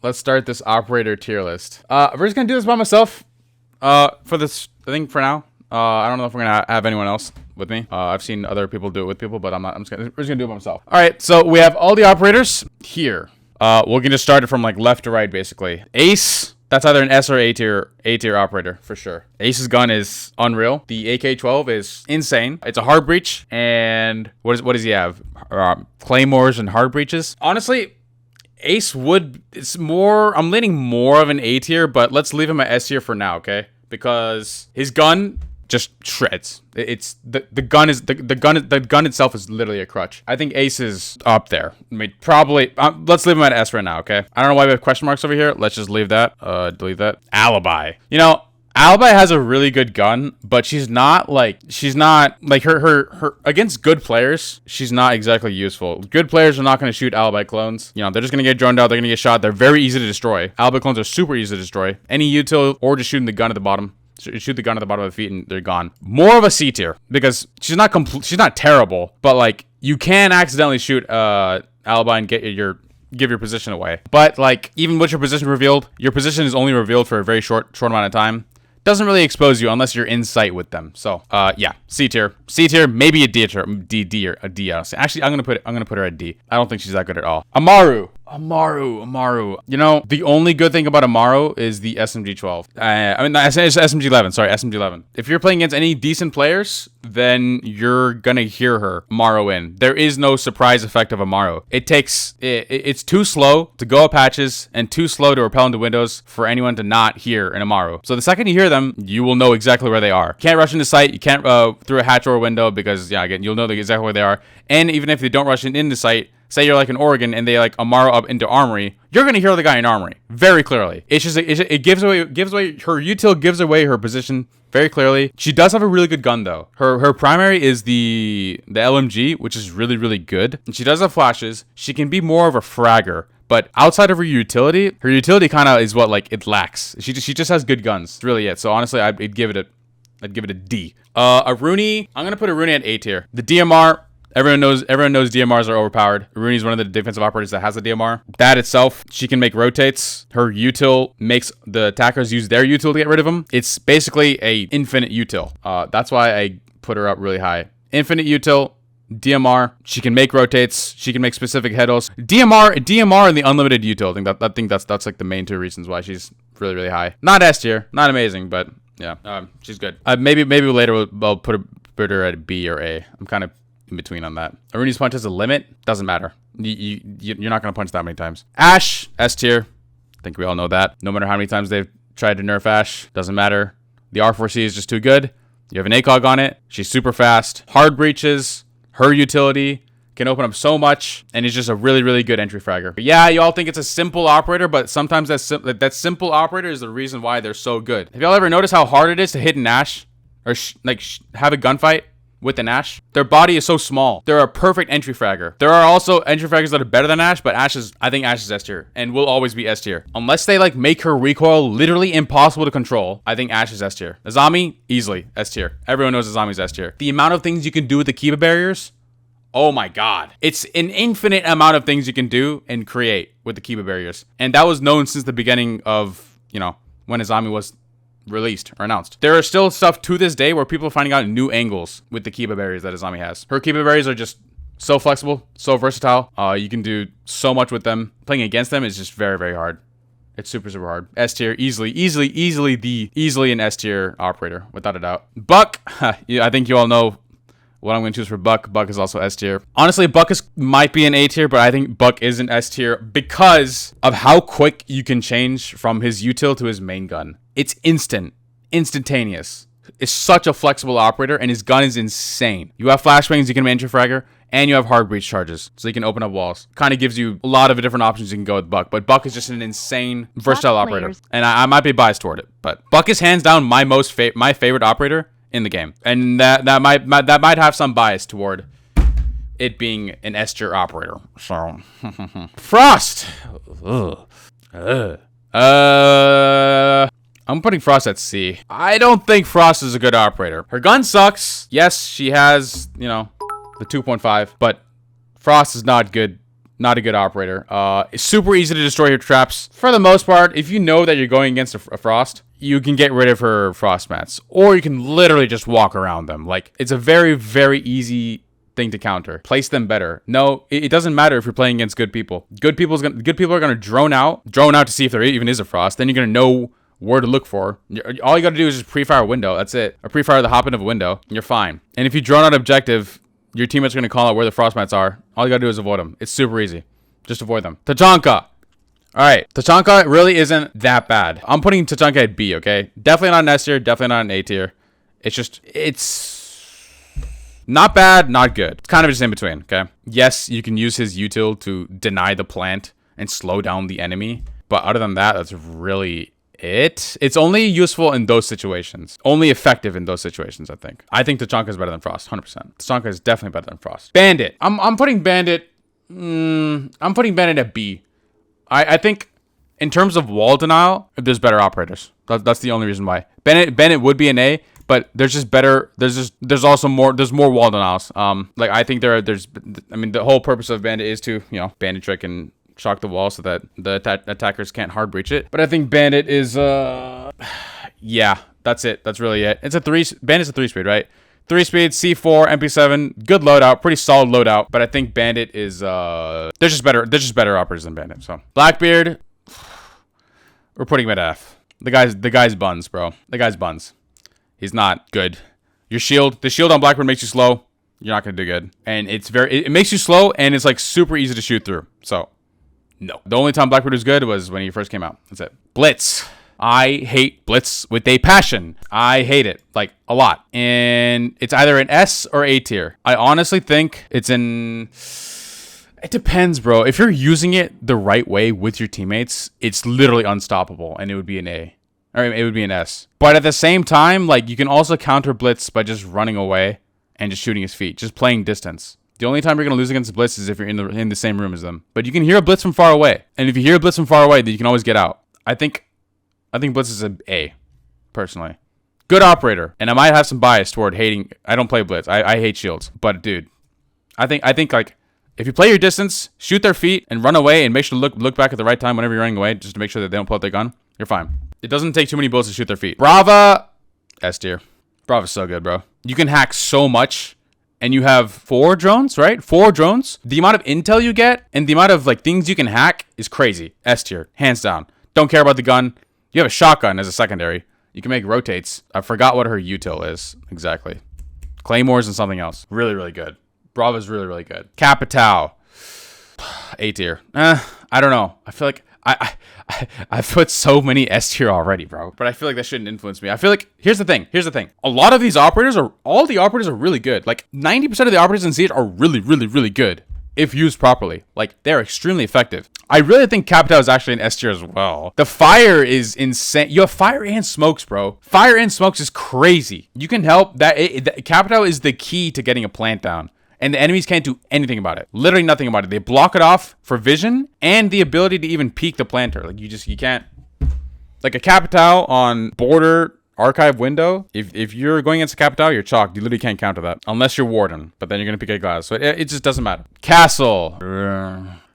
let's start this operator tier list. We're just gonna do this by myself. For this, I think for now. I don't know if we're gonna have anyone else with me. I've seen other people do it with people, but we're just gonna do it by myself. All right, so we have all the operators here. We're gonna start it from like left to right, basically. Ace, that's either an S or A tier operator for sure. Ace's gun is unreal. The AK-12 is insane. It's a hard breach, and what does he have? Claymores and hard breaches. Honestly, Ace it's more. I'm leaning more of an A tier, but let's leave him at S tier for now, okay? Because his gun just shreds. It's the gun itself is literally a crutch. I think Ace is up there. I mean, probably. Let's leave him at S right now, okay? I don't know why we have question marks over here. Let's just leave that. Delete that. Alibi. You know, Alibi has a really good gun, but she's not like her against good players. She's not exactly useful. Good players are not going to shoot Alibi clones. You know, they're just going to get droned out. They're going to get shot. They're very easy to destroy. Alibi clones are super easy to destroy. Any util or just shooting the gun at the bottom. Shoot the gun at the bottom of the feet and they're gone. More of a C tier because she's not terrible, but like you can accidentally shoot Alibi and give your position away. But like even with your position revealed, your position is only revealed for a very short amount of time. Doesn't really expose you unless you're in sight with them. So, yeah, C tier, maybe a D tier, D or a D. Actually, I'm gonna put her at D. I don't think she's that good at all. Amaru. You know, the only good thing about Amaru is the SMG-12. It's SMG-11. Sorry, SMG-11. If you're playing against any decent players, then you're gonna hear her Amaru in. There is no surprise effect of Amaru. It's too slow to go up hatches and too slow to rappel into windows for anyone to not hear an Amaru. So the second you hear them, you will know exactly where they are. You can't rush into sight. You can't through a hatch or a window because, yeah, again, you'll know exactly where they are. And even if they don't rush into sight, say you're like in Oregon and they like Amaru up into Armory, you're gonna hear the guy in Armory very clearly. It gives away her util, gives away her position very clearly. She does have a really good gun though. Her primary is the LMG, which is really, really good. And she does have flashes. She can be more of a fragger. But outside of her utility kind of is what like it lacks. She just has good guns. That's really it. So honestly, I'd give it a D. A Rooney, I'm gonna put a Rooney at A tier. The DMR. Everyone knows DMRs are overpowered. Rooney's one of the defensive operators that has a DMR. That itself, she can make rotates. Her util makes the attackers use their util to get rid of them. It's basically a infinite util. That's why I put her up really high. Infinite util, DMR. She can make rotates. She can make specific heados. DMR and the unlimited util. I think that's like the main two reasons why she's really, really high. Not S tier, not amazing, but yeah, she's good. Maybe later we'll put her at B or A. I'm kind of in between on that. Rooney's punch has a limit. Doesn't matter. You're not going to punch that many times. Ash, S tier. I think we all know that. No matter how many times they've tried to nerf Ash, doesn't matter. The R4C is just too good. You have an ACOG on it. She's super fast. Hard breaches. Her utility can open up so much, and is just a really, really good entry fragger. But yeah, you all think it's a simple operator, but sometimes that simple operator is the reason why they're so good. Have y'all ever noticed how hard it is to hit an Ash? Or have a gunfight with an Ash? Their body is so small. They're a perfect entry fragger. There are also entry fraggers that are better than Ash, but I think Ash is S tier and will always be S tier. Unless they like make her recoil literally impossible to control, I think Ash is S tier. Azami, easily S tier. Everyone knows Azami's S tier. The amount of things you can do with the Kiba barriers, oh my god. It's an infinite amount of things you can do and create with the Kiba barriers. And that was known since the beginning of, when Azami was released or announced. There are still stuff to this day where people are finding out new angles with the Kiba barriers that Azami has. Her Kiba barriers are just so flexible, so versatile. You can do so much with them. Playing against them is just very, very hard. It's super, super hard. S tier, easily an S tier operator, without a doubt. Buck, I think you all know what I'm going to choose for Buck. Buck is also S tier. Honestly, Buck might be an A tier, but I think Buck is an S tier because of how quick you can change from his util to his main gun. It's instantaneous. It's such a flexible operator, and his gun is insane. You have flashbangs, you can entry fragger, and you have hard breach charges, so you can open up walls. Kind of gives you a lot of different options you can go with Buck, but Buck is just an insane, versatile operator, and I might be biased toward it, but Buck is hands down my my favorite operator in the game, and that might have some bias toward it being an S tier operator. So Frost. I'm putting Frost at C. I don't think Frost is a good operator. Her gun sucks. Yes, she has, the 2.5, but Frost is not good Not a good operator. It's super easy to destroy her traps. For the most part, if you know that you're going against a Frost, you can get rid of her Frost mats. Or you can literally just walk around them. Like, it's a very, very easy thing to counter. Place them better. No, it doesn't matter if you're playing against good people. Good people are gonna drone out to see if there even is a Frost. Then you're gonna know where to look for. All you gotta do is just pre-fire a window. That's it. Or pre-fire the hop in of a window. And you're fine. And if you drone out objective, your teammates are gonna call out where the Frost mats are. All you gotta do is avoid them. It's super easy. Just avoid them. Tachanka. Alright, Tachanka really isn't that bad. I'm putting Tachanka at B, okay? Definitely not an S tier, definitely not an A tier. It's not bad, not good. It's kind of just in between, okay? Yes, you can use his util to deny the plant and slow down the enemy. But other than that, that's really it. It's only useful in those situations. Only effective in those situations, I think. I think Tachanka is better than Frost, 100%. Tachanka is definitely better than Frost. Bandit. I'm putting Bandit... I'm putting Bandit at B. I think in terms of wall denial, there's better operators. That's the only reason why. Bandit would be an A, but there's just better. There's also more. There's more wall denials. Like I think there's. I mean, the whole purpose of Bandit is to bandit trick and shock the wall so that the attackers can't hard breach it. But I think Bandit is yeah, that's it. That's really it. It's a 3. Bandit's a 3-speed, right? 3-speed, C4, MP7, good loadout, pretty solid loadout. But I think Bandit is there's just better operators than Bandit. So Blackbeard, we're putting him at F. The guy's buns, bro. The guy's buns. He's not good. The shield on Blackbeard makes you slow. You're not gonna do good. And it makes you slow, and it's like super easy to shoot through. So no. The only time Blackbeard was good was when he first came out. That's it. Blitz. I hate Blitz with a passion. I hate it, like, a lot. And it's either an S or A tier. I honestly think it's an... It depends, bro. If you're using it the right way with your teammates, it's literally unstoppable, and it would be an A. Or it would be an S. But at the same time, like, you can also counter Blitz by just running away and just shooting his feet. Just playing distance. The only time you're going to lose against Blitz is if you're in the same room as them. But you can hear a Blitz from far away. And if you hear a Blitz from far away, then you can always get out. I think Blitz is an A, personally. Good operator. And I might have some bias toward hating. I don't play Blitz. I hate shields. But, dude, I think like, if you play your distance, shoot their feet, and run away, and make sure to look back at the right time whenever you're running away, just to make sure that they don't pull out their gun, you're fine. It doesn't take too many bullets to shoot their feet. Brava, S tier. Brava's so good, bro. You can hack so much, and you have 4 drones, right? 4 drones. The amount of intel you get, and the amount of, like, things you can hack is crazy. S tier, hands down. Don't care about the gun. You have a shotgun as a secondary. You can make rotates. I forgot what her util is exactly. Claymores and something else. Really, really good. Brava's really, really good. Capitao. A tier. I don't know. I feel like I've put so many S tier already, bro. But I feel like that shouldn't influence me. I feel like, here's the thing. A lot of these operators all the operators are really good. Like, 90% of the operators in Siege are really, really, really good. If used properly. Like, they're extremely effective. I really think Capitao is actually an S tier as well. The fire is insane. You have fire and smokes, bro. Fire and smokes is crazy. You can help. Capitao is the key to getting a plant down. And the enemies can't do anything about it. Literally nothing about it. They block it off for vision and the ability to even peek the planter. Like, you can't. Like, a Capitao on border archive window, if you're going against a Capitao, you're chalked. You literally can't counter that. Unless you're Warden. But then you're going to pick a glass. So it just doesn't matter. Castle.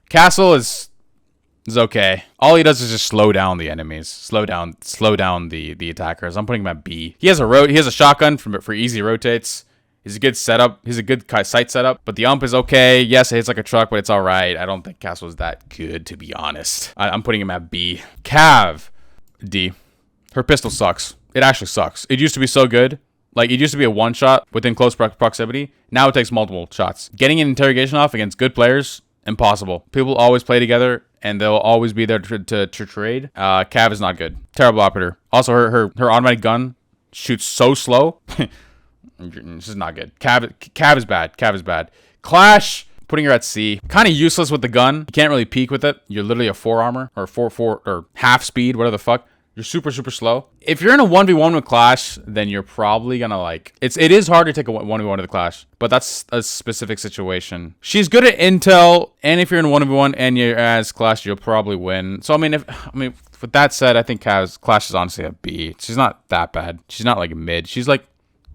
Castle is okay. All he does is just slow down the enemies. Slow down the attackers. I'm putting him at B. He has a shotgun for easy rotates. He's a good setup. He's a good sight setup. But the ump is okay. Yes, it hits like a truck, but it's all right. I don't think Castle is that good, to be honest. I'm putting him at B. Cav. D. Her pistol sucks. It actually sucks. It used to be so good. Like, it used to be a one-shot within close proximity. Now it takes multiple shots. Getting an interrogation off against good players, impossible. People always play together, and they'll always be there to trade. Cav is not good. Terrible operator. Also, her automatic gun shoots so slow. This is not good. Cav is bad. Cav is bad. Clash, putting her at C. Kind of useless with the gun. You can't really peek with it. You're literally a 4 armor or 4 or half speed, whatever the fuck. You're super, super slow. If you're in a 1v1 with Clash, then you're probably gonna like... It is hard to take a 1v1 to the Clash, but that's a specific situation. She's good at intel, and if you're in a 1v1 and you're as Clash, you'll probably win. So, I mean, with that said, I think Clash is honestly a B. She's not that bad. She's not like mid. She's like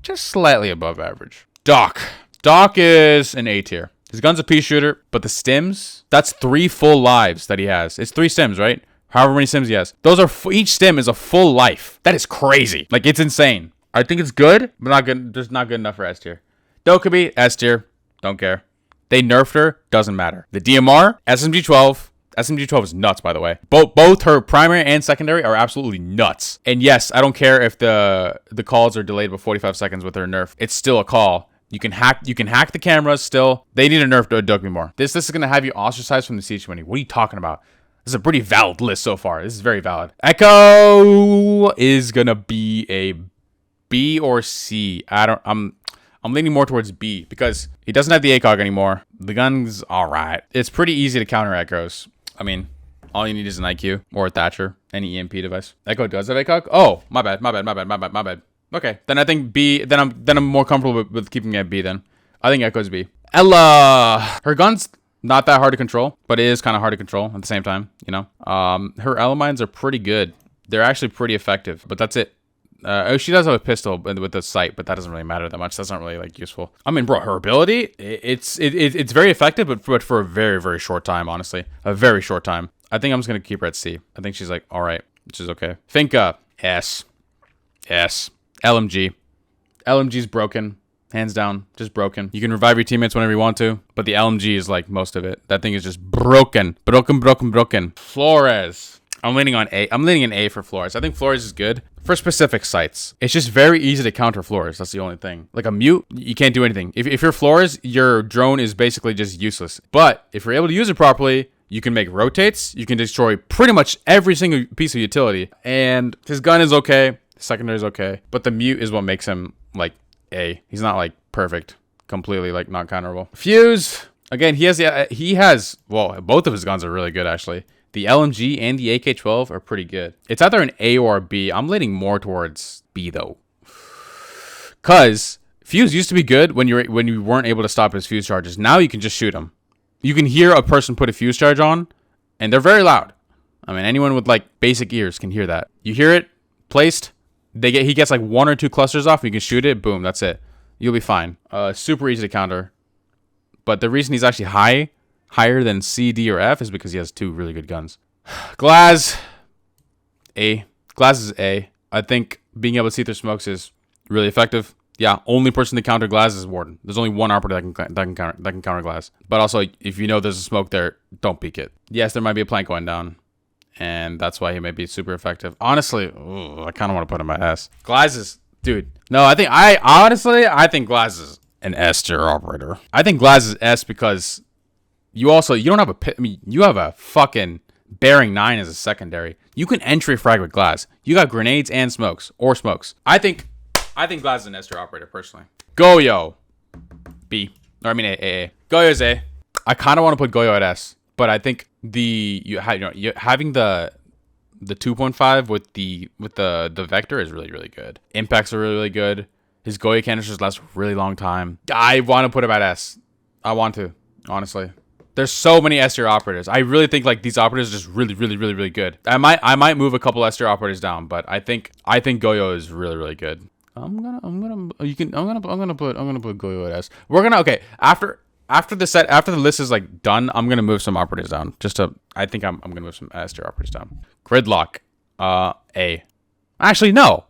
just slightly above average. Doc. Doc is an A tier. His gun's a pea shooter, but the stims, that's 3 full lives that he has. It's 3 stims, right? However many stims he has. Those are, each stim is a full life. That is crazy. Like, it's insane. I think it's good, but not good. Just not good enough for S tier. Dokkaebi, S tier. Don't care. They nerfed her. Doesn't matter. The DMR, SMG-12. SMG-12 is nuts, by the way. Both her primary and secondary are absolutely nuts. And yes, I don't care if the calls are delayed by 45 seconds with her nerf. It's still a call. You can hack the cameras still. They need to nerf Dokkaebi more. This is going to have you ostracized from the siege community. What are you talking about? This is a pretty valid list so far. This is very valid. Echo is going to be a B or C. I'm leaning more towards B because he doesn't have the ACOG anymore. The gun's all right. It's pretty easy to counter Echoes. I mean, all you need is an IQ or a Thatcher, any EMP device. Echo does have ACOG? Oh, my bad. Okay, then I think B. Then I'm more comfortable with keeping it at B. Then I think Echo's B. Ella, her gun's not that hard to control, but it is kind of hard to control at the same time. You know, her Ella mines are pretty good. They're actually pretty effective, but that's it. She does have a pistol with the sight, but that doesn't really matter that much. That's not really like useful. I mean, bro, her ability, it's very effective, but for a very, very short time, honestly. A very short time. I think I'm just going to keep her at C. I think she's like, all right, which is okay. Finka, S. LMG. LMG's broken. Hands down, just broken. You can revive your teammates whenever you want to, but the LMG is like most of it. That thing is just broken. Broken. Flores. I'm leaning on A. I'm leaning an A for Flores. I think Flores is good for specific sites. It's just very easy to counter Flores. That's the only thing. Like a mute, you can't do anything. If you're Flores, your drone is basically just useless. But if you're able to use it properly, you can make rotates. You can destroy pretty much every single piece of utility. And his gun is okay. His secondary is okay. But the mute is what makes him like A. He's not like perfect. Completely like not counterable. Fuse. Again, he has, well, both of his guns are really good actually. The LMG and the AK-12 are pretty good. It's either an A or a B. I'm leaning more towards B though. Cause Fuse used to be good when you weren't able to stop his fuse charges. Now you can just shoot him. You can hear a person put a fuse charge on, and they're very loud. I mean, anyone with like basic ears can hear that. You hear it placed, he gets like 1 or 2 clusters off, you can shoot it, boom, that's it. You'll be fine. Super easy to counter. But the reason he's actually higher than C, D, or F is because he has 2 really good guns. Glaz, A. Glaz is A. I think being able to see through smokes is really effective. Yeah, only person to counter Glaz is Warden. There's only one operator that can counter Glaz. But also, if you know there's a smoke there, don't peek it. Yes, there might be a plank going down, and that's why he may be super effective. Honestly, I kind of want to put him at S. Glaz is, dude. No, I think Glaz is an S tier operator. I think Glaz is S because you don't have you have a fucking bearing 9 as a secondary. You can entry frag with Glaz. You got grenades and smokes. I think Glaz is an S tier operator personally. Goyo, B. Or I mean A. Goyo's A. I kind of want to put Goyo at S, but I think having the 2.5 with the vector is really, really good. Impacts are really, really good. His Goyo canisters last a really long time. I want to put him at S. I want to, honestly. There's so many S tier operators. I really think like these operators are just really, really, really, really good. I might move a couple S tier operators down, but I think Goyo is really, really good. I'm gonna put Goyo at S. After the list is like done, I'm gonna move some operators down. I think I'm gonna move some S tier operators down. Gridlock, A. Actually, no,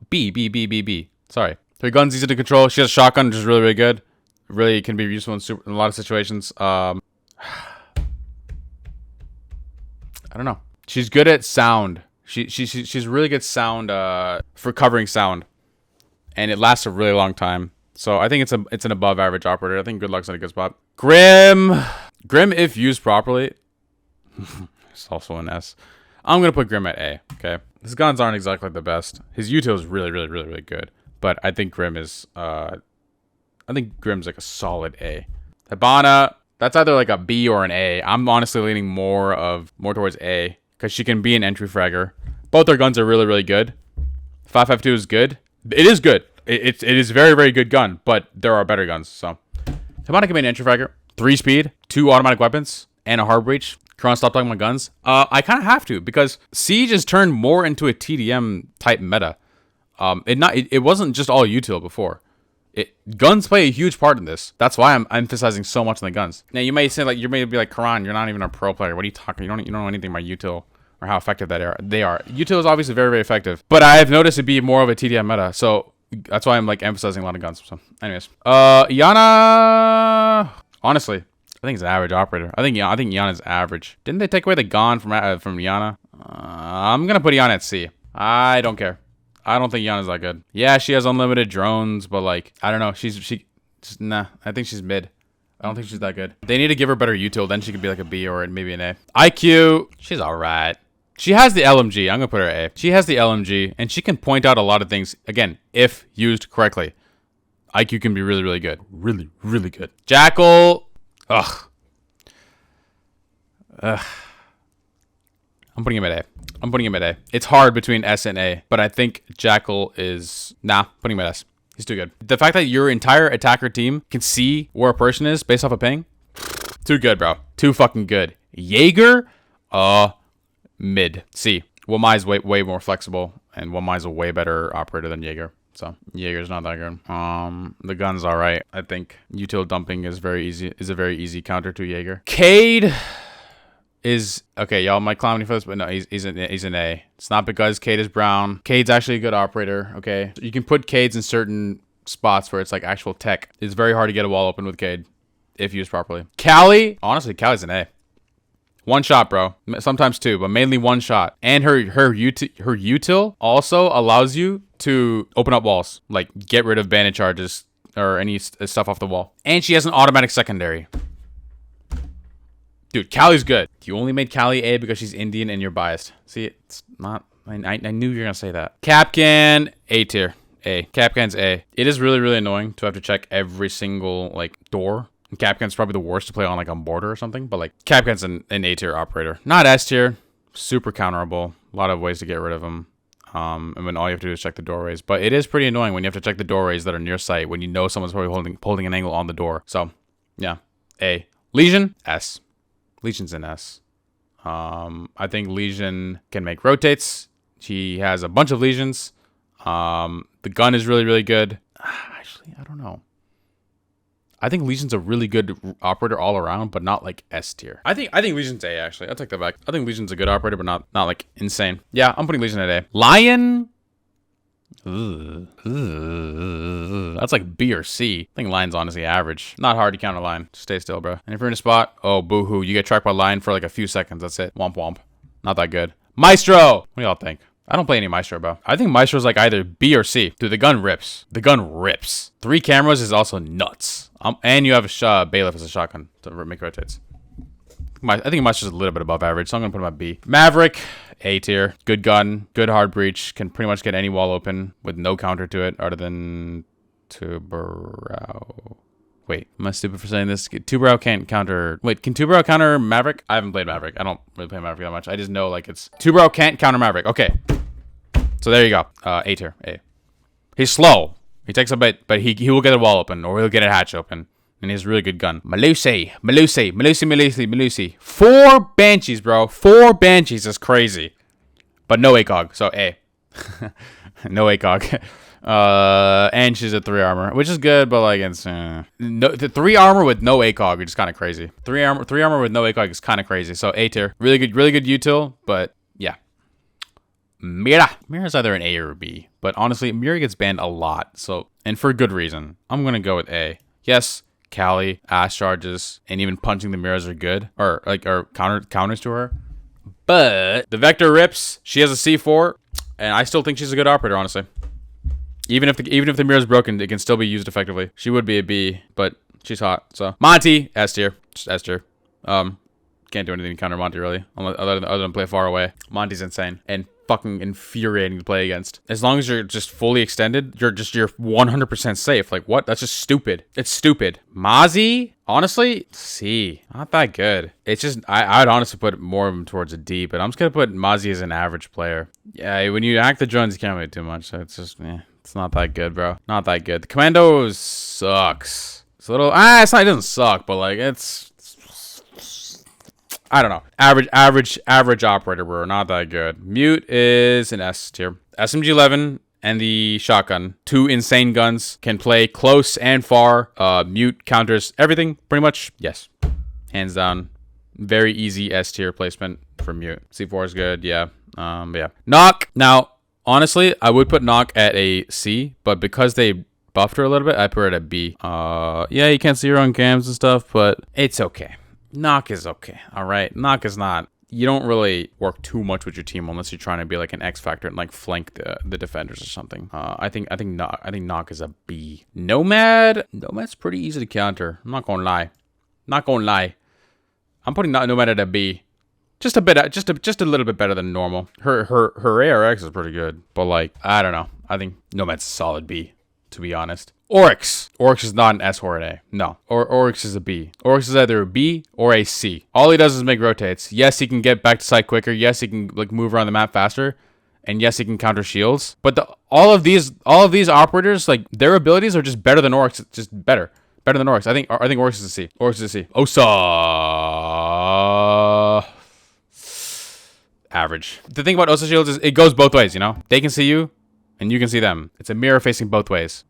B. Sorry. Her gun's easy to control. She has a shotgun, which is really, really good. Really can be useful in a lot of situations. I don't know. She's good at sound. She's really good sound for covering sound, and it lasts a really long time. So I think it's an above average operator. I think Gridlock's in a good spot. Grim, if used properly, it's also an S. I'm gonna put Grim at A. Okay, his guns aren't exactly the best. His util is really, really, really, really good, but I think Grim is Grim's like a solid A. Hibana, that's either like a B or an A. I'm honestly leaning more towards A because she can be an entry fragger. Both their guns are really, really good. 5.52 is good. It is good. It is very, very good gun, but there are better guns. So Hibana can be an entry fragger. 3 speed, 2 automatic weapons, and a hard breach. Kron, stop talking about guns. I kind of have to because Siege has turned more into a TDM type meta. It wasn't just all util before. Guns play a huge part in this. That's why I'm emphasizing so much on the guns. Now you may say like you may be like, Karan, you're not even a pro player. What are you talking? You don't know anything about util or how effective they are. Util is obviously very, very effective, but I've noticed it be more of a TDM meta. So that's why I'm like emphasizing a lot of guns. So anyways, Yana, honestly, I think it's an average operator. I think Yana's average. Didn't they take away the Gon from Yana? I'm gonna put Yana at C. I don't care. I don't think Yana's that good. Yeah, she has unlimited drones, but like I don't know. Nah. I think she's mid. I don't think she's that good. They need to give her better util. Then she could be like a B or maybe an A. IQ, she's alright. She has the LMG. I'm gonna put her at A. She has the LMG, and she can point out a lot of things. Again, if used correctly, IQ can be really, really good. Really, really good. Jackal, ugh. I'm putting him at A. It's hard between S and A, but I think Jackal is... Nah, putting him at S. He's too good. The fact that your entire attacker team can see where a person is based off of ping, too good, bro. Too fucking good. Jaeger, mid. C. Wamai's way more flexible, and Wamai's a way better operator than Jaeger. So Jaeger's not that good. The gun's alright. I think util dumping is a very easy counter to Jaeger. Cade is okay. Y'all might clown me for this, but no, he's an A. It's not because Cade is brown. Cade's actually a good operator. Okay, you can put Cades in certain spots where it's like actual tech. It's very hard to get a wall open with Cade if used properly. Callie, honestly, Callie's an A. One shot, bro. Sometimes two, but mainly one shot. And her util also allows you to open up walls, like get rid of bandit charges or any stuff off the wall. And she has an automatic secondary. Dude, Callie's good. You only made Callie A because she's Indian and you're biased. See, it's not... I knew you were going to say that. Capcan, A tier. A. Capcan's A. It is really, really annoying to have to check every single, like, door. And Capcan's probably the worst to play on, like, a border or something. But, like, Capcan's an A tier operator. Not S tier. Super counterable. A lot of ways to get rid of him. And when all you have to do is check the doorways. But it is pretty annoying when you have to check the doorways that are near sight when you know someone's probably holding an angle on the door. So, yeah. A. Legion, S. Legion's an S. I think Legion can make rotates. He has a bunch of Legions. The gun is really, really good. Actually, I don't know. I think Legion's a really good operator all around, but not like S tier. I think Legion's A, actually. I'll take that back. I think Legion's a good operator, but not like insane. Yeah, I'm putting Legion at A. Lion. That's like B or C. I think Lion's honestly average. Not hard to counter Lion. Stay still, bro. And if you're in a spot, oh, boo-hoo. You get tracked by Lion for like a few seconds. That's it. Womp womp. Not that good. Maestro! What do y'all think? I don't play any Maestro, bro. I think Maestro's like either B or C. Dude, the gun rips. The gun rips. 3 cameras is also nuts. And you have a Bailiff as a shotgun to make rotates. I think Maestro's a little bit above average, so I'm going to put him at B. Maverick, A tier. Good gun. Good hard breach. Can pretty much get any wall open with no counter to it other than Tubarão. Wait, am I stupid for saying this? Tubarão can't counter... Wait, can Tubarão counter Maverick? I haven't played Maverick. I don't really play Maverick that much. I just know, like, it's... Tubarão can't counter Maverick. Okay. So there you go. A tier. A. He's slow. He takes a bit, but he will get a wall open, or he'll get a hatch open. And he has a really good gun. Malusi. 4 Banshees, bro. 4 Banshees is crazy. But no ACOG, so A. No ACOG. And she's a 3 armor, which is good, but like it's the 3 armor with no ACOG, which is kind of crazy. 3 armor with no ACOG is kind of crazy. So A tier, really good util, but yeah. Mira's either an A or a B, but honestly, Mira gets banned a lot, so and for good reason. I'm gonna go with A. Yes, Callie, ass charges, and even punching the Miras are good, or counters to her. But the Vector rips. She has a C4, and I still think she's a good operator, honestly. Even if the mirror is broken, it can still be used effectively. She would be a B, but she's hot. So Monty, S tier, just S tier. Can't do anything to counter Monty really, other than play far away. Monty's insane and fucking infuriating to play against. As long as you're just fully extended, you're 100% safe. Like what? That's just stupid. It's stupid. Mozzie, honestly, C. Not that good. It's just I'd honestly put more of him towards a D, but I'm just gonna put Mozzie as an average player. Yeah, when you hack the drones, you can't really do much. So it's just it's not that good, bro. Not that good. The Commandos sucks. It's a little it doesn't suck, but like it's I don't know. Average operator, bro. Not that good. Mute is an S tier. SMG 11 and the shotgun. 2 insane guns. Can play close and far. Mute, counters, everything, pretty much. Yes. Hands down. Very easy S tier placement for mute. C4 is good, yeah. But yeah. Knock! Now, honestly, I would put Knock at a C, but because they buffed her a little bit, I put her at a B. Yeah, you can't see her on cams and stuff, but it's okay. Knock is okay, alright? Knock is not... You don't really work too much with your team unless you're trying to be like an X factor and like flank the defenders or something. I think Knock is a B. Nomad's pretty easy to counter. I'm not gonna lie. I'm putting Nomad at a B. Just a bit, just a little bit better than normal. Her ARX is pretty good, but like I don't know. I think Nomad's a solid B, to be honest. Oryx is not an S or an A. No, Oryx is a B. Oryx is either a B or a C. All he does is make rotates. Yes, he can get back to site quicker. Yes, he can like move around the map faster. And yes, he can counter shields. But all of these operators, like their abilities are just better than Oryx. Just better than Oryx. I think Oryx is a C. Oryx is a C. Osa. Average. The thing about Osa shields is it goes both ways, you know? They can see you, and you can see them. It's a mirror facing both ways.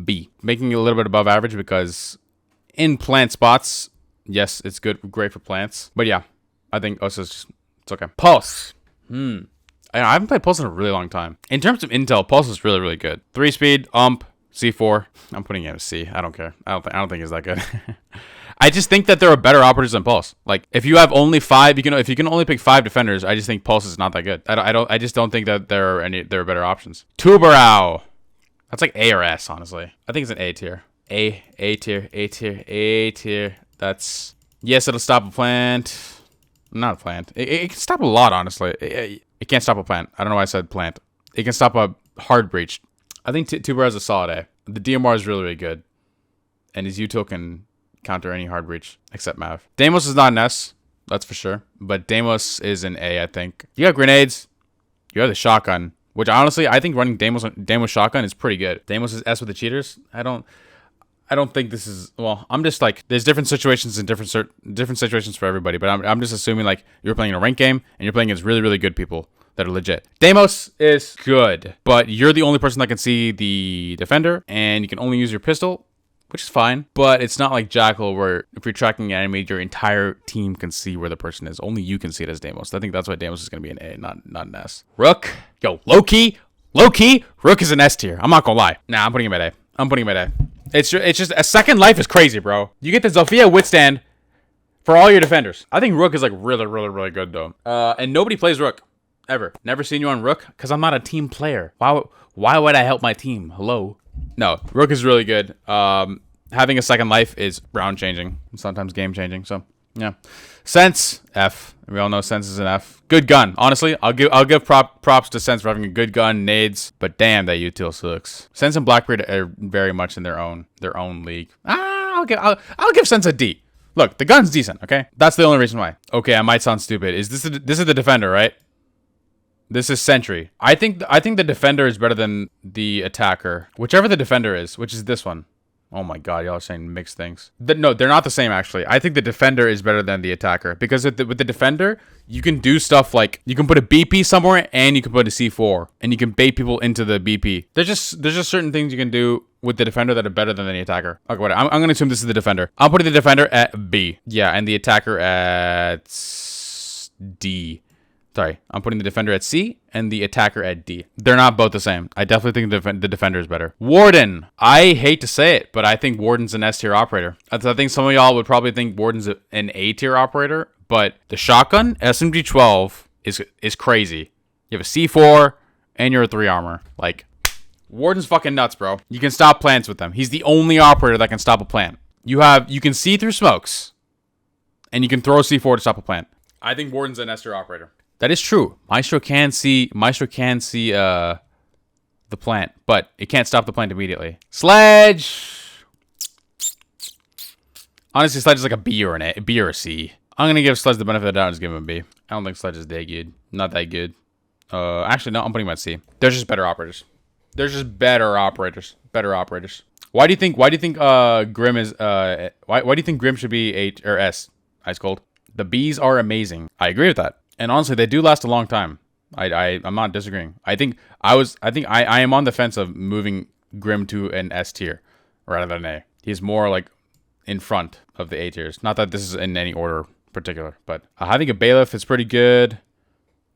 B. Making it a little bit above average because in plant spots, yes, it's great for plants. But yeah, I think Osa's, it's okay. Pulse. I haven't played Pulse in a really long time. In terms of intel, Pulse is really, really good. 3-speed, C4. I'm putting it at a C. I don't care. I don't think it's that good. I just think that there are better operators than Pulse. Like if you have only 5, if you can only pick 5 defenders, I just think Pulse is not that good. I just don't think that there are better options. Tubarão. That's like A or S, honestly. I think it's an A tier. A tier. That's yes, it'll stop a plant. Not a plant. It can stop a lot, honestly. It can't stop a plant. I don't know why I said plant. It can stop a hard breach. I think Tubarão is a solid A. The DMR is really, really good. And his util can counter any hard breach except Mav. Deimos is not an S, that's for sure. But Deimos is an A, I think. You got grenades. You have the shotgun. Which honestly, I think running Deimos shotgun is pretty good. Deimos is S with the cheaters. I don't think this is, well, I'm just like, there's different situations and different situations for everybody, but I'm just assuming like you're playing a ranked game and you're playing against really, really good people that are legit. Deimos is good, but you're the only person that can see the defender and you can only use your pistol, which is fine, but it's not like Jackal where if you're tracking an enemy, your entire team can see where the person is. Only you can see it as Deimos. I think that's why Deimos is going to be an A, not an S. Rook. Yo, low-key, Rook is an S tier. I'm not going to lie. Nah, I'm putting him at A. It's just a second life is crazy, bro. You get the Zofia Withstand for all your defenders. I think Rook is like really, really, really good though. And nobody plays Rook ever. Never seen you on Rook because I'm not a team player. Why would I help my team? Hello. No, Rook is really good. Having a second life is round changing, sometimes game changing. So yeah, Sense F. We all know Sense is an F. Good gun. Honestly, I'll give props to Sense for having a good gun, nades. But damn, that util sucks. Sense and Blackbeard are very much in their own league. I'll give Sense a D. Look, the gun's decent. Okay, that's the only reason why. Okay, I might sound stupid. This is the defender, right? This is Sentry. I think the defender is better than the attacker, whichever the defender is, which is this one. Oh my god, y'all are saying mixed things. No, they're not the same, actually. I think the defender is better than the attacker. Because with the defender, you can do stuff like... You can put a BP somewhere, and you can put a C4. And you can bait people into the BP. There's just certain things you can do with the defender that are better than the attacker. Okay, whatever. I'm going to assume this is the defender. I'm putting the defender at B. Yeah, and the attacker at D. Sorry, I'm putting the defender at C and the attacker at D. They're not both the same. I definitely think the defender is better. Warden. I hate to say it, but I think Warden's an S tier operator. I think some of y'all would probably think Warden's an A tier operator, but the shotgun, SMG-12, is crazy. You have a C4 and you're a 3 armor. Like, Warden's fucking nuts, bro. You can stop plants with them. He's the only operator that can stop a plant. You can see through smokes, and you can throw a C4 to stop a plant. I think Warden's an S tier operator. That is true. Maestro can see the plant, but it can't stop the plant immediately. Sledge. Honestly, Sledge is like a B or a C. I'm gonna give Sledge the benefit of the doubt and just give him a B. I don't think Sledge is that good. Not that good. Actually, no. I'm putting him at C. There's just better operators. Better operators. Why do you think Grim is why do you think Grim should be A or S? Ice Cold. The Bs are amazing. I agree with that. And honestly, they do last a long time. I'm not disagreeing. I think I am on the fence of moving Grim to an S tier rather than A. He's more like in front of the A tiers. Not that this is in any order particular, but I think a Bailiff is pretty good.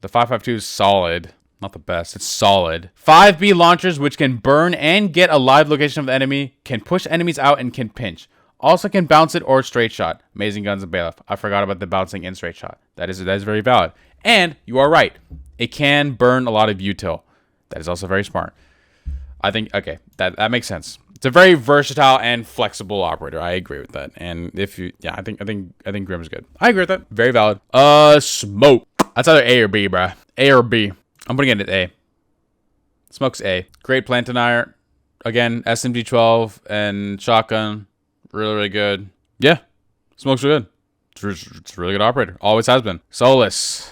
The 5.52 is solid. Not the best. It's solid. 5B launchers, which can burn and get a live location of the enemy, can push enemies out and can pinch. Also can bounce it or straight shot. Amazing guns and Bailiff. I forgot about the bouncing and straight shot. That is very valid. And you are right. It can burn a lot of util. That is also very smart. I think, okay, that makes sense. It's a very versatile and flexible operator. I agree with that. And if you, yeah, I think Grim's good. I agree with that. Very valid. Smoke. That's either A or B, bruh. A or B. I'm putting it at A. Smoke's A. Great plant denier. Again, SMG 12 and shotgun. Really, really good. Yeah. Smoke's really good. It's a really good operator. Always has been. Solus.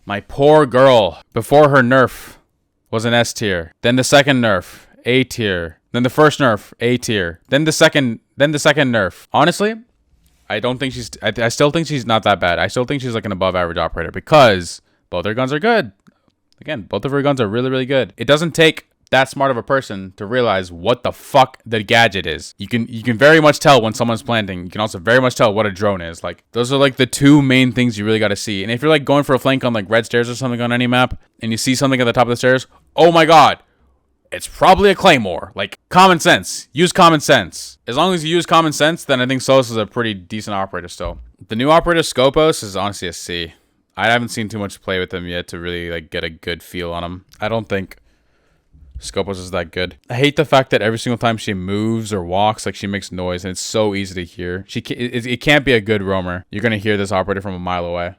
My poor girl. Before her nerf was an S tier. Then the second nerf, A tier. Then the first nerf, A tier. Then the second nerf. Honestly, I don't think she's... I still think she's not that bad. I still think she's like an above average operator because both her guns are good. Again, both of her guns are really, really good. It doesn't take that smart of a person to realize what the fuck the gadget is. You can very much tell when someone's planting. You can also very much tell what a drone is. Like, those are like the two main things you really got to see. And if you're like going for a flank on like red stairs or something on any map, and you see something at the top of the stairs, oh my god, it's probably a claymore. Like, common sense. Use common sense. As long as you use common sense, then I think Solus is a pretty decent operator still. The new operator Skittlz is honestly a C. I haven't seen too much play with him yet to really like get a good feel on him. I don't think Skittlz is that good. I hate the fact that every single time she moves or walks, like she makes noise, and it's so easy to hear. It can't be a good roamer. You're gonna hear this operator from a mile away.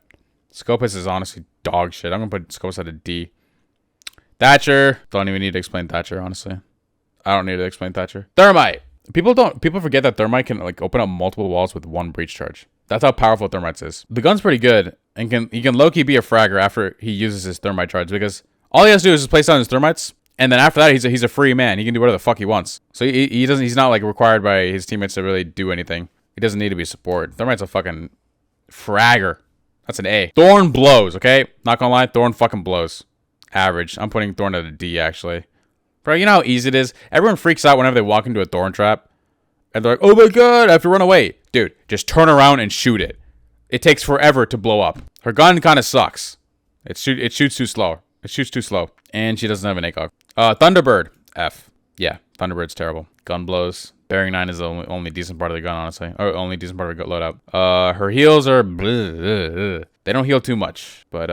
Skittlz is honestly dog shit. I'm gonna put Skittlz at a D. Thatcher. Don't even need to explain Thatcher, honestly. I don't need to explain Thatcher. Thermite. People forget that Thermite can like open up multiple walls with one breach charge. That's how powerful Thermite is. The gun's pretty good, and he can low-key be a fragger after he uses his Thermite charge, because all he has to do is just place down his Thermites, and then after that he's a free man. He can do whatever the fuck he wants. So he's not like required by his teammates to really do anything. He doesn't need to be support. Thermite's a fucking fragger. That's an A. Thorn blows, okay? Not gonna lie, Thorn fucking blows. Average. I'm putting Thorn at a D, actually. Bro, you know how easy it is? Everyone freaks out whenever they walk into a Thorn trap. And they're like, oh my god, I have to run away. Dude, just turn around and shoot it. It takes forever to blow up. Her gun kind of sucks. It shoots too slow. It shoots too slow. And she doesn't have an ACOG. Thunderbird. F. Yeah, Thunderbird's terrible. Gun blows. Bearing 9 is the only decent part of the gun, honestly. Or only decent part of her loadout. Her heals are... They don't heal too much, but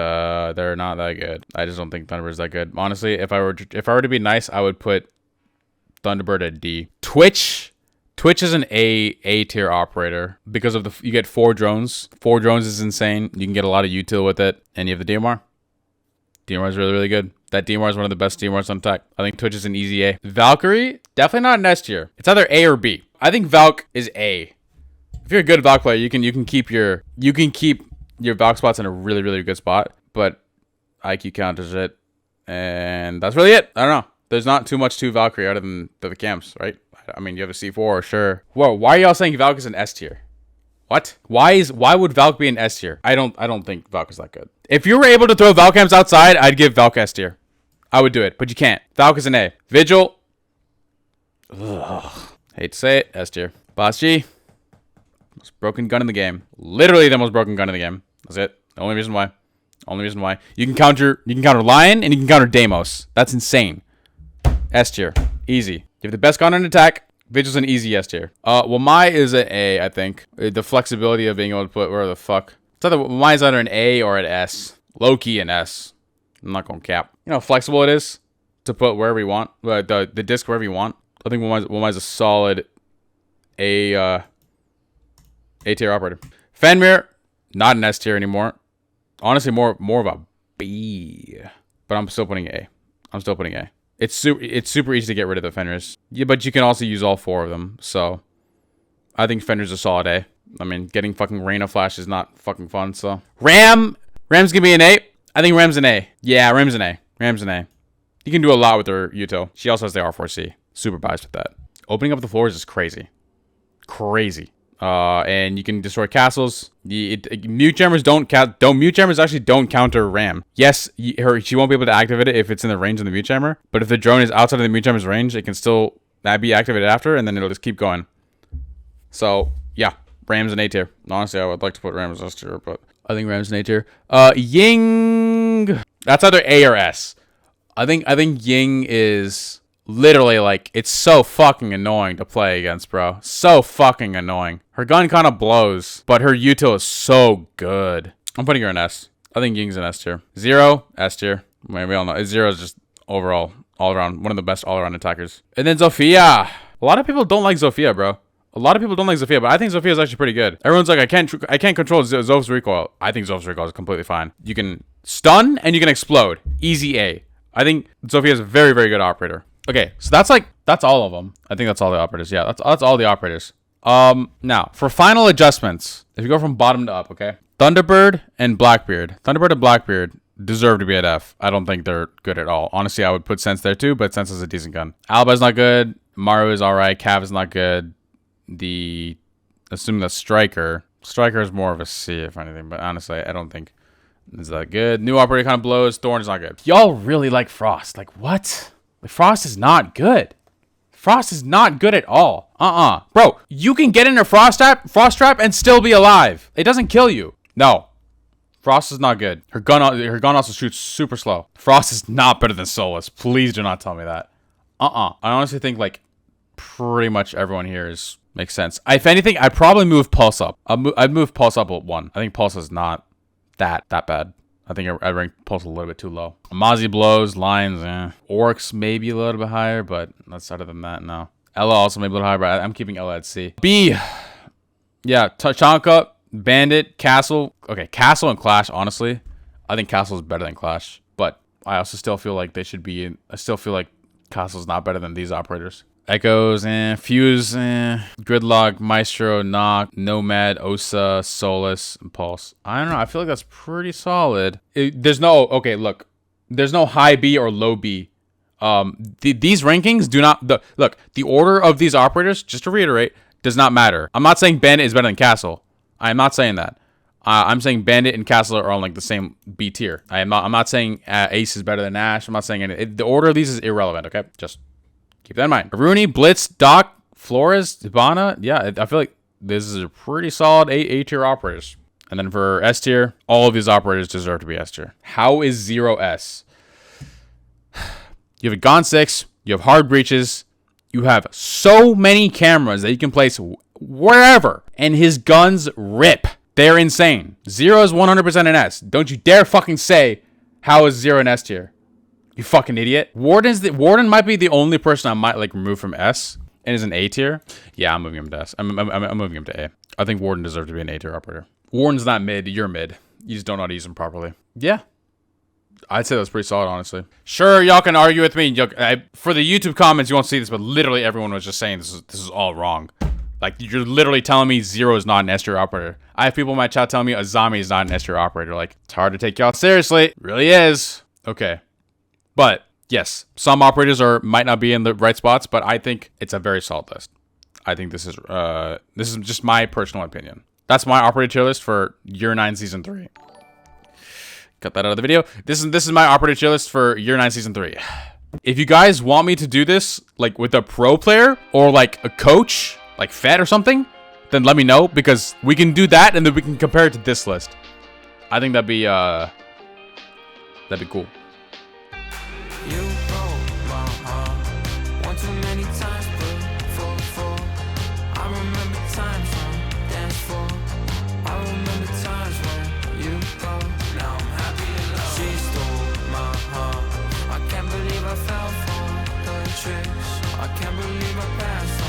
they're not that good. I just don't think Thunderbird's that good. Honestly, if I were to be nice, I would put Thunderbird at D. Twitch is an A tier operator because of you get 4 drones. 4 drones is insane. You can get a lot of util with it, and you have the DMR. DMR is really, really good. That DMR is one of the best DMRs on attack. I think Twitch is an easy A. Valkyrie, definitely not an S tier. It's either A or B. I think Valk is A. If you're a good Valk player, you can keep your Valk spots in a really, really good spot, but IQ counters it, and that's really it. I don't know. There's not too much to Valkyrie other than the camps, right? I mean, you have a C4, sure. Whoa, why are y'all saying Valk is an S tier? What? Why would Valk be an S tier? I don't think Valk is that good. If you were able to throw Valk camps outside, I'd give Valk S tier. I would do it, but you can't. Valk is an A. Vigil. Ugh. Hate to say it, S tier. Boss G. Most broken gun in the game. Literally the most broken gun in the game. That's it. The only reason why. Only reason why. You can counter Lion and you can counter Deimos. That's insane. S tier. Easy. You have the best gun on attack. Vigil's an easy S tier. Well, my is an A, I think. The flexibility of being able to put where the fuck. It's either mine's either an A or an S. Low key an S. I'm not gonna cap. You know how flexible it is to put wherever you want. The disc wherever you want. I think mine's a solid A tier operator. Fenrir, not an S tier anymore. Honestly, more of a B. But I'm still putting A. It's super easy to get rid of the Fenrirs. Yeah, but you can also use all 4 of them. So I think Fenrir's a solid A. I mean, getting fucking Reyna Flash is not fucking fun. So Ram's gonna be an A. I think Ram's an A. Yeah, Ram's an A. You can do a lot with her util. She also has the R4C. Super biased with that. Opening up the floors is crazy. Crazy. And you can destroy castles. Mute jammers mute jammers actually don't counter ram. Yes, she won't be able to activate it if it's in the range of the mute jammer. But if the drone is outside of the mute jammer's range, it can still be activated after, and then it'll just keep going. So yeah, ram's an A tier. Honestly, I would like to put ram as S tier, but I think ram's an A tier. Ying, that's either A or S. I think Ying is literally like, it's so fucking annoying to play against, bro. So fucking annoying. Her gun kind of blows, but her util is so good. I'm putting her in S. I think Ying's an S tier. Zero, S tier. We all know. Zero is just overall, all around, one of the best all around attackers. And then Zofia. A lot of people don't like Zofia, bro. A lot of people don't like Zofia, but I think Zofia is actually pretty good. Everyone's like, I can't control Zoph's recoil. I think Zoph's recoil is completely fine. You can stun and you can explode. Easy A. I think Zofia is a very, very good operator. Okay, so that's all of them. I think that's all the operators. Yeah, that's all the operators. Now for final adjustments, if you go from bottom to up, okay, Thunderbird and Blackbeard. Thunderbird and Blackbeard deserve to be at F. I don't think they're good at all. Honestly, I would put Sense there too, but Sense is a decent gun. Alba's not good. Maru is all right. Cav is not good. Assuming the Striker is more of a C if anything, but honestly, I don't think it's that good. New operator kind of blows. Thorn is not good. Y'all really like Frost? Like what? Like Frost is not good. Frost is not good at all. Bro, you can get in a frost trap and still be alive. It doesn't kill you. No. Frost is not good. Her gun also shoots super slow. Frost is not better than Solus. Please do not tell me that. I honestly think like pretty much everyone here makes sense. If anything, I'd probably move Pulse up. I'd move Pulse up at 1. I think Pulse is not that bad. I think I'd rank Pulse a little bit too low. Amazi blows, Lions, Orcs maybe a little bit higher, but outside of that, no. Ella also maybe a little higher, but I'm keeping Ella at C. B, yeah, Tachanka, Bandit, Castle. Okay, Castle and Clash, honestly. I think Castle is better than Clash, but I also still feel like they should be in. I still feel like Castle's not better than these operators. Echoes, Fuse, Gridlock, Maestro, Knock, Nomad, Osa, Solus, and Pulse. I don't know. I feel like that's pretty solid. There's no high B or low B. These rankings do not. The order of these operators, just to reiterate, does not matter. I'm not saying Bandit is better than Castle. I'm not saying that. I'm saying Bandit and Castle are on like the same B tier. I'm not saying Ace is better than Ash. I'm not saying anything. The order of these is irrelevant. Okay, just keep that in mind. Rooney, Blitz, Doc, Flores, Hibana. Yeah, I feel like this is a pretty solid A tier operators. And then for S tier, all of these operators deserve to be S tier. How is 0 S? You have a Gon 6. You have hard breaches. You have so many cameras that you can place wherever. And his guns rip. They're insane. 0 is 100% an S. Don't you dare fucking say, how is 0 an S tier? You fucking idiot. Warden might be the only person I might like remove from S and is an A tier. Yeah, I'm moving him to S. I'm moving him to A. I think Warden deserves to be an A tier operator. Warden's not mid. You're mid. You just don't know how to use him properly. Yeah. I'd say that's pretty solid, honestly. Sure, y'all can argue with me. For the YouTube comments, you won't see this, but literally everyone was just saying this is all wrong. Like, you're literally telling me 0 is not an S tier operator. I have people in my chat telling me Azami is not an S tier operator. Like, it's hard to take y'all seriously. It really is. Okay. But, yes, some operators might not be in the right spots, but I think it's a very solid list. I think this is just my personal opinion. That's my operator tier list for Year 9 Season 3. Cut that out of the video. This is my operator tier list for Year 9 Season 3. If you guys want me to do this, like, with a pro player or, like, a coach, like Fed or something, then let me know, because we can do that and then we can compare it to this list. I think that'd be cool. You broke my heart one too many times, but I remember times on dance floor. I remember times when you go. Now I'm happy alone. She stole my heart. I can't believe I fell for her tricks. I can't believe I passed